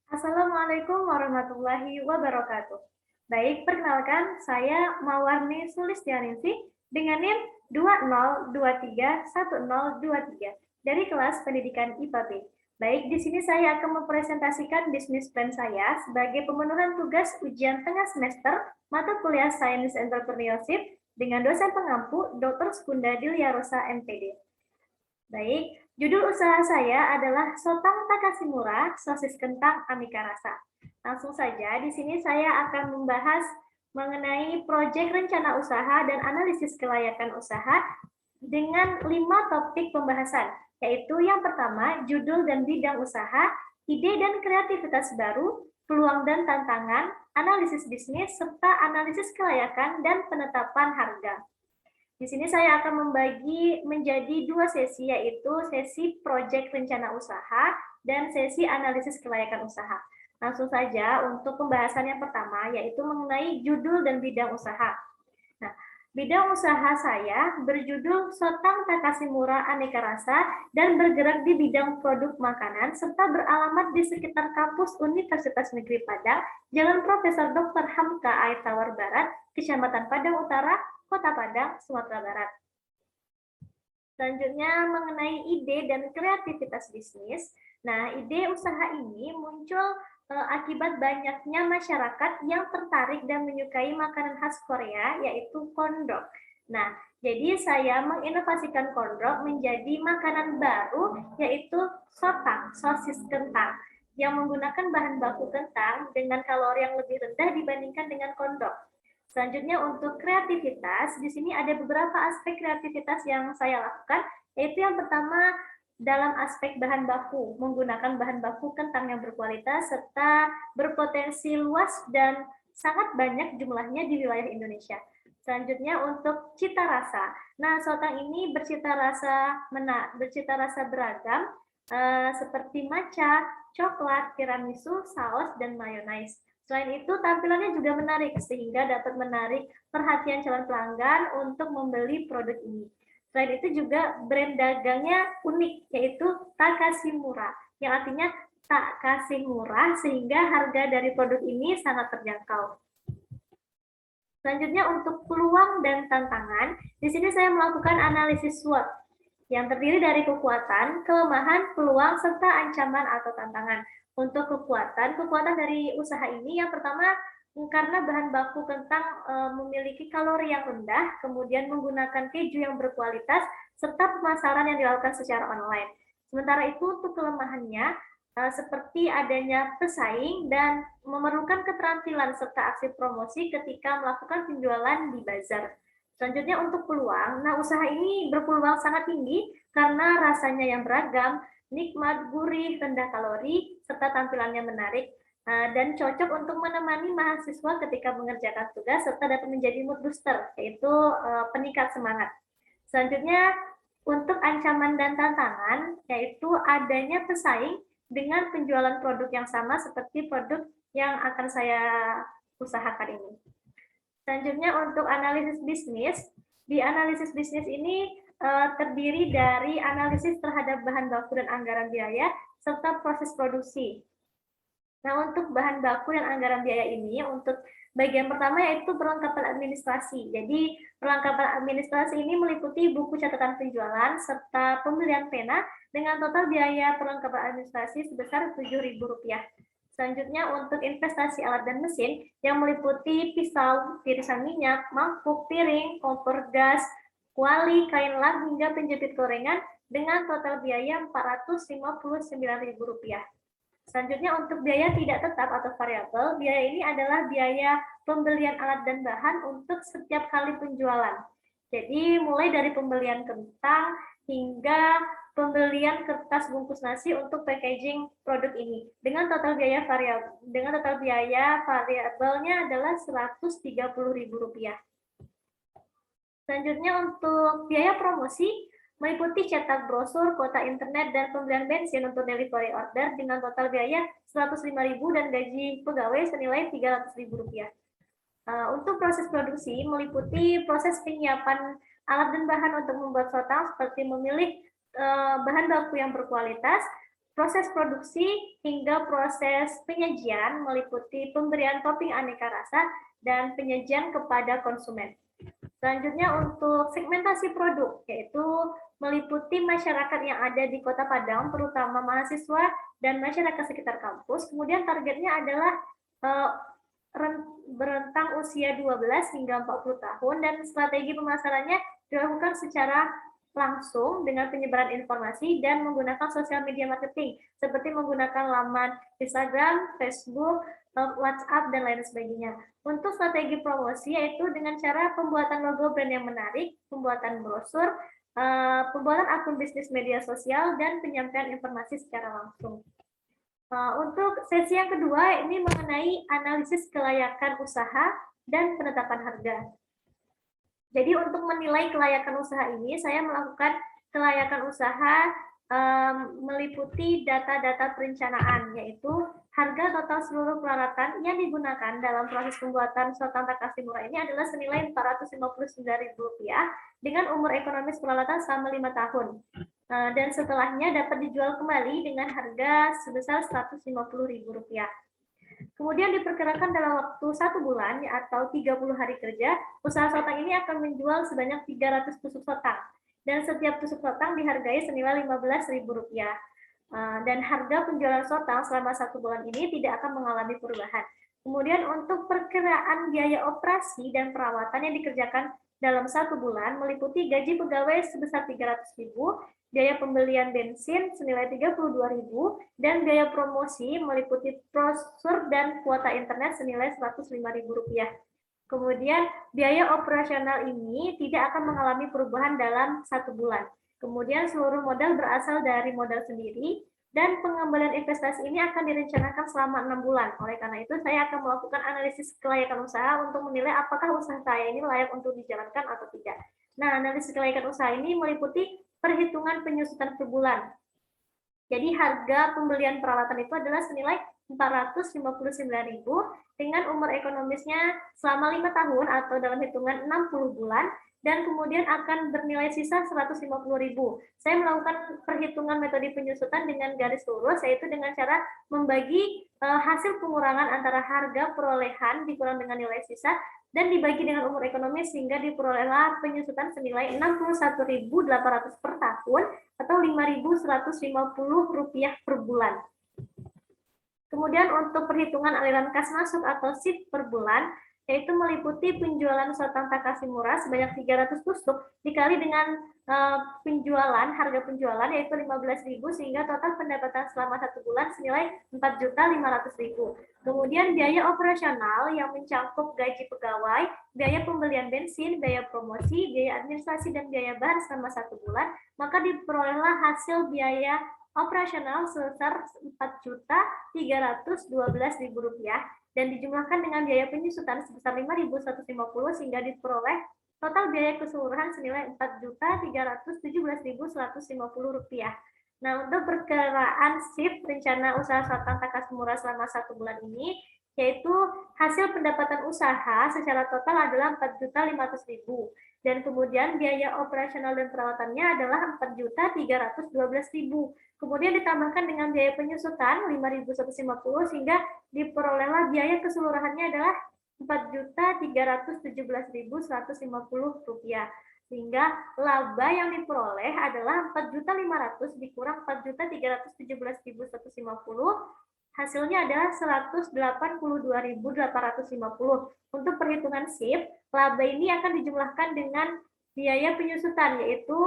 Assalamualaikum warahmatullahi wabarakatuh. Baik, perkenalkan saya Mawarni Sulistianingsih dengan NIM 20231023 dari kelas Pendidikan IPA B. Baik, di sini saya akan mempresentasikan bisnis plan saya sebagai pemenuhan tugas ujian tengah semester mata kuliah Science Entrepreneurship dengan dosen pengampu Dr. Skunda Dilia Rosa MPD. Baik, judul usaha saya adalah Sotang Takashimura, sosis kentang aneka rasa. Langsung saja, di sini saya akan membahas mengenai proyek rencana usaha dan analisis kelayakan usaha dengan 5 topik pembahasan, yaitu yang pertama, judul dan bidang usaha, ide dan kreativitas baru, peluang dan tantangan, analisis bisnis, serta analisis kelayakan dan penetapan harga. Di sini saya akan membagi menjadi 2 sesi, yaitu sesi proyek rencana usaha dan sesi analisis kelayakan usaha. Langsung saja untuk pembahasan yang pertama, yaitu mengenai judul dan bidang usaha. Nah, bidang usaha saya berjudul Sotang Takashimura Aneka Rasa dan bergerak di bidang produk makanan serta beralamat di sekitar kampus Universitas Negeri Padang, Jalan Profesor Dr. Hamka Air Tawar Barat, Kecamatan Padang Utara, Kota Padang, Sumatera Barat. Selanjutnya mengenai ide dan kreativitas bisnis. Nah, ide usaha ini muncul akibat banyaknya masyarakat yang tertarik dan menyukai makanan khas Korea, yaitu kondok. Nah, jadi saya menginovasikan kondok menjadi makanan baru, yaitu sotang, sosis kentang, yang menggunakan bahan baku kentang dengan kalori yang lebih rendah dibandingkan dengan kondok. Selanjutnya untuk kreativitas, di sini ada beberapa aspek kreativitas yang saya lakukan, yaitu yang pertama dalam aspek bahan baku, menggunakan bahan baku kentang yang berkualitas serta berpotensi luas dan sangat banyak jumlahnya di wilayah Indonesia. Selanjutnya untuk cita rasa. Nah, sotang ini bercita rasa beragam, seperti matcha, coklat, tiramisu, saus, dan mayonaise. Selain itu, tampilannya juga menarik, sehingga dapat menarik perhatian calon pelanggan untuk membeli produk ini. Selain itu juga brand dagangnya unik, yaitu Takashimura, yang artinya tak kasih murah, sehingga harga dari produk ini sangat terjangkau. Selanjutnya untuk peluang dan tantangan, di sini saya melakukan analisis SWOT, yang terdiri dari kekuatan, kelemahan, peluang, serta ancaman atau tantangan. Untuk kekuatan dari usaha ini yang pertama karena bahan baku kentang memiliki kalori yang rendah, kemudian menggunakan keju yang berkualitas, serta pemasaran yang dilakukan secara online. Sementara itu untuk kelemahannya seperti adanya pesaing dan memerlukan keterampilan serta aksi promosi ketika melakukan penjualan di bazar. Selanjutnya untuk peluang, nah usaha ini berpeluang sangat tinggi karena rasanya yang beragam, nikmat, gurih, rendah kalori, serta tampilannya menarik, dan cocok untuk menemani mahasiswa ketika mengerjakan tugas, serta dapat menjadi mood booster, yaitu peningkat semangat. Selanjutnya, untuk ancaman dan tantangan, yaitu adanya pesaing dengan penjualan produk yang sama seperti produk yang akan saya usahakan ini. Selanjutnya, untuk analisis bisnis, di analisis bisnis ini terdiri dari analisis terhadap bahan baku dan anggaran biaya, serta proses produksi. Nah, untuk bahan baku dan anggaran biaya ini, untuk bagian pertama yaitu perlengkapan administrasi. Jadi, perlengkapan administrasi ini meliputi buku catatan penjualan, serta pembelian pena dengan total biaya perlengkapan administrasi sebesar Rp7.000. Selanjutnya, untuk investasi alat dan mesin yang meliputi pisau, tirisan minyak, mangkuk, piring, kompor gas, kuali, kain lap, hingga penjepit gorengan dengan total biaya Rp459.000. Selanjutnya untuk biaya tidak tetap atau variabel, biaya ini adalah biaya pembelian alat dan bahan untuk setiap kali penjualan. Jadi mulai dari pembelian kentang hingga pembelian kertas bungkus nasi untuk packaging produk ini. Dengan total biaya variabelnya adalah Rp130.000. Selanjutnya untuk biaya promosi meliputi cetak brosur, kuota internet, dan pembelian bensin untuk delivery order dengan total biaya Rp105.000 dan gaji pegawai senilai Rp300.000. Untuk proses produksi meliputi proses penyiapan alat dan bahan untuk membuat sotang seperti memilih bahan baku yang berkualitas, Proses produksi hingga proses penyajian meliputi pemberian topping aneka rasa dan penyajian kepada konsumen. Selanjutnya untuk segmentasi produk, yaitu meliputi masyarakat yang ada di Kota Padang, terutama mahasiswa dan masyarakat sekitar kampus. Kemudian targetnya adalah berentang usia 12 hingga 40 tahun, dan strategi pemasarannya dilakukan secara langsung dengan penyebaran informasi dan menggunakan sosial media marketing, seperti menggunakan laman Instagram, Facebook, WhatsApp, dan lain sebagainya. Untuk strategi promosi yaitu dengan cara pembuatan logo brand yang menarik, pembuatan brosur, pembuatan akun bisnis media sosial, dan penyampaian informasi secara langsung. Untuk sesi yang kedua ini mengenai analisis kelayakan usaha dan penetapan harga. Jadi untuk menilai kelayakan usaha ini, saya melakukan kelayakan usaha meliputi data-data perencanaan, yaitu harga total seluruh peralatan yang digunakan dalam proses pembuatan Soto Takasih Murah ini adalah senilai Rp459.000 dengan umur ekonomis peralatan selama 5 tahun. Dan setelahnya dapat dijual kembali dengan harga sebesar Rp150.000. Kemudian diperkirakan dalam waktu 1 bulan atau 30 hari kerja, usaha sotang ini akan menjual sebanyak 300 tusuk sotang. Dan setiap tusuk sotang dihargai senilai Rp15.000. Dan harga penjualan sotang selama 1 bulan ini tidak akan mengalami perubahan. Kemudian untuk perkiraan biaya operasi dan perawatan yang dikerjakan dalam 1 bulan meliputi gaji pegawai sebesar Rp300.000, biaya pembelian bensin senilai Rp32.000, dan biaya promosi meliputi brosur dan kuota internet senilai Rp105.000. Kemudian biaya operasional ini tidak akan mengalami perubahan dalam 1 bulan. Kemudian seluruh modal berasal dari modal sendiri, dan pengembalian investasi ini akan direncanakan selama 6 bulan. Oleh karena itu, saya akan melakukan analisis kelayakan usaha untuk menilai apakah usaha saya ini layak untuk dijalankan atau tidak. Nah, analisis kelayakan usaha ini meliputi perhitungan penyusutan per bulan. Jadi harga pembelian peralatan itu adalah senilai Rp459.000 dengan umur ekonomisnya selama 5 tahun atau dalam hitungan 60 bulan, dan kemudian akan bernilai sisa Rp150.000. Saya melakukan perhitungan metode penyusutan dengan garis lurus, yaitu dengan cara membagi hasil pengurangan antara harga perolehan dikurang dengan nilai sisa dan dibagi dengan umur ekonomis sehingga diperolehlah penyusutan senilai Rp61.800 per tahun atau Rp5.150 per bulan. Kemudian untuk perhitungan aliran kas masuk atau SIP per bulan, yaitu meliputi penjualan Soto Takasih Murah sebanyak 300 tusuk dikali dengan harga penjualan yaitu Rp15.000 sehingga total pendapatan selama 1 bulan senilai Rp4.500.000. Kemudian biaya operasional yang mencakup gaji pegawai, biaya pembelian bensin, biaya promosi, biaya administrasi, dan biaya bahan selama 1 bulan, maka diperolehlah hasil biaya operasional sebesar Rp4.312.000 dan dijumlahkan dengan biaya penyusutan sebesar Rp5.150 sehingga diperoleh total biaya keseluruhan senilai Rp4.317.150. Nah, untuk perkiraan SIP rencana usaha Soto Takasih Murah selama 1 bulan ini, yaitu hasil pendapatan usaha secara total adalah Rp4.500.000 dan kemudian biaya operasional dan perawatannya adalah Rp4.312.000. Kemudian ditambahkan dengan biaya penyusutan Rp5.150 sehingga diperolehlah biaya keseluruhannya adalah Rp4.317.150. Sehingga laba yang diperoleh adalah Rp4.500.000 dikurang Rp4.317.150, hasilnya adalah Rp182.850. Untuk perhitungan SIP, laba ini akan dijumlahkan dengan biaya penyusutan yaitu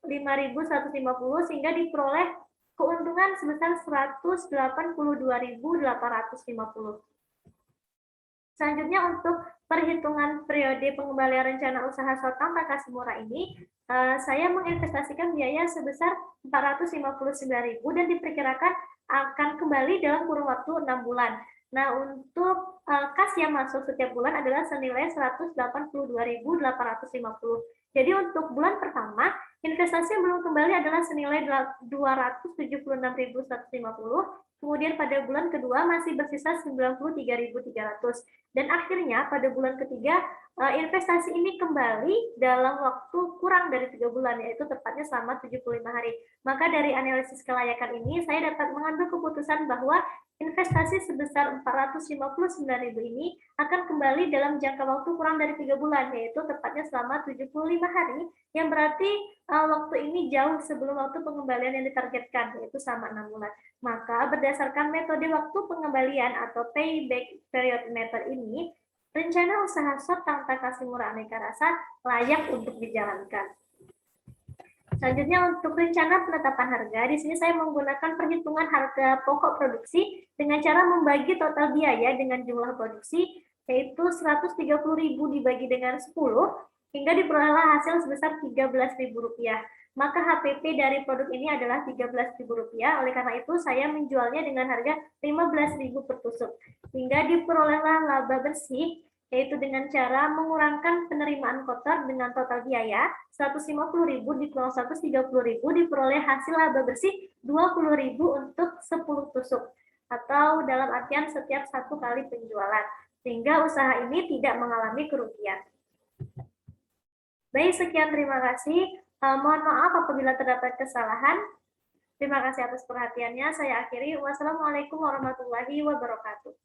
Rp5.150 sehingga diperoleh keuntungan sebesar Rp182.850. Selanjutnya untuk perhitungan periode pengembalian rencana usaha Soto Takasih Murah ini, saya menginvestasikan biaya sebesar Rp459.000 dan diperkirakan akan kembali dalam kurun waktu 6 bulan. Nah, untuk kas yang masuk setiap bulan adalah senilai Rp182.850. Jadi untuk bulan pertama, Investasi yang belum kembali adalah senilai 276.150, kemudian pada bulan kedua masih bersisa 93.300, dan akhirnya pada bulan ketiga investasi ini kembali dalam waktu kurang dari 3 bulan, yaitu tepatnya selama 75 hari. Maka dari analisis kelayakan ini, saya dapat mengambil keputusan bahwa investasi sebesar 459.000 ini akan kembali dalam jangka waktu kurang dari 3 bulan, yaitu tepatnya selama 75 hari, yang berarti waktu ini jauh sebelum waktu pengembalian yang ditargetkan, yaitu selama 6 bulan. Maka berdasarkan metode waktu pengembalian atau payback period method ini, rencana usaha SWOT Tang Takashimura Aneka Rasa layak untuk dijalankan. Selanjutnya untuk rencana penetapan harga, di sini saya menggunakan perhitungan harga pokok produksi dengan cara membagi total biaya dengan jumlah produksi, yaitu 130.000 dibagi dengan 10, hingga diperolehlah hasil sebesar Rp13.000. Maka HPP dari produk ini adalah Rp13.000, oleh karena itu saya menjualnya dengan harga Rp15.000 per tusuk, hingga diperolehlah laba bersih, yaitu dengan cara mengurangkan penerimaan kotor dengan total biaya 150.000 dikurang 130.000 diperoleh hasil laba bersih 20.000 untuk 10 tusuk, atau dalam artian setiap 1 kali penjualan, sehingga usaha ini tidak mengalami kerugian. Baik, sekian, terima kasih. Mohon maaf apabila terdapat kesalahan. Terima kasih atas perhatiannya. Saya akhiri. Wassalamualaikum warahmatullahi wabarakatuh.